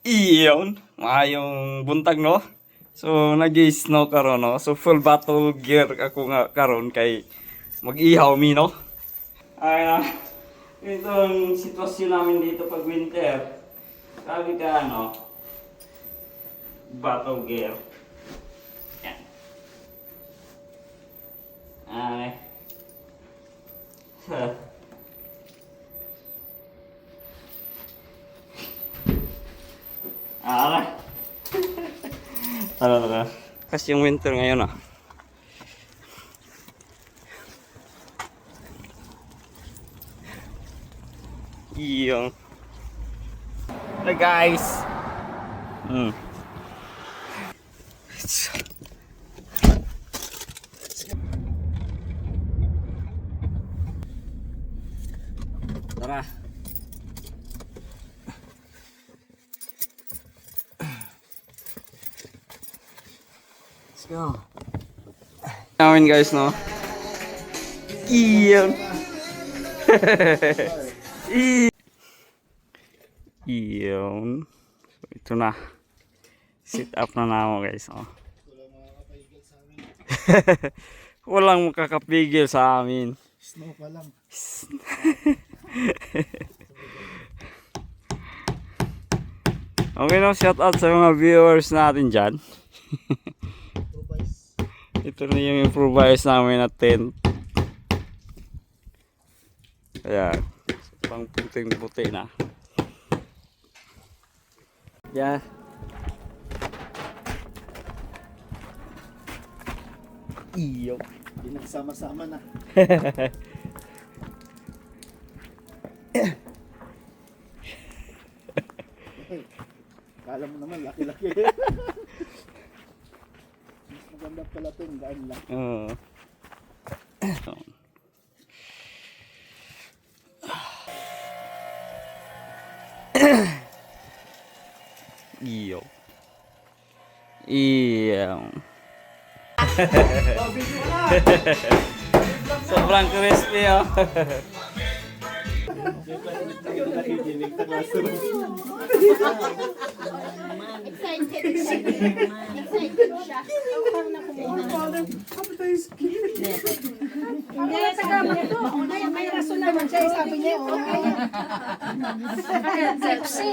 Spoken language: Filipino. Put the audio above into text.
Iyon, maayong buntag no. So nag-snow karon no. So full battle gear ako nga karon kay mag-ihaw mi no. Ay na. Itong sitwasyon namin dito pag winter. Sabi ka ano, battle gear. Yan. Ay. Ano. Kasi yung winter ngayon ah. Iyong. Hey guys. Tara. Let's go. Namin guys no. Iyon. Iyon. So ito na. Sit up na ako guys oh. Walang makakapigil sa amin. Snow pa lang. Okay na, shout out sa mga viewers natin dyan. Ito na yung improvise namin na tent. Ayan. Pang puting-puti na. Yeah. Iyo. Pinagsama-sama na. Kala mo naman, laki-laki. Mas maganda pala ito, yung gaan lang. Oo. Iyo. Iyo. Sobrang crispy oh. Excited siya. Hindi, taga ito. May rason naman siya. Sabi niya, okay. Sepsi.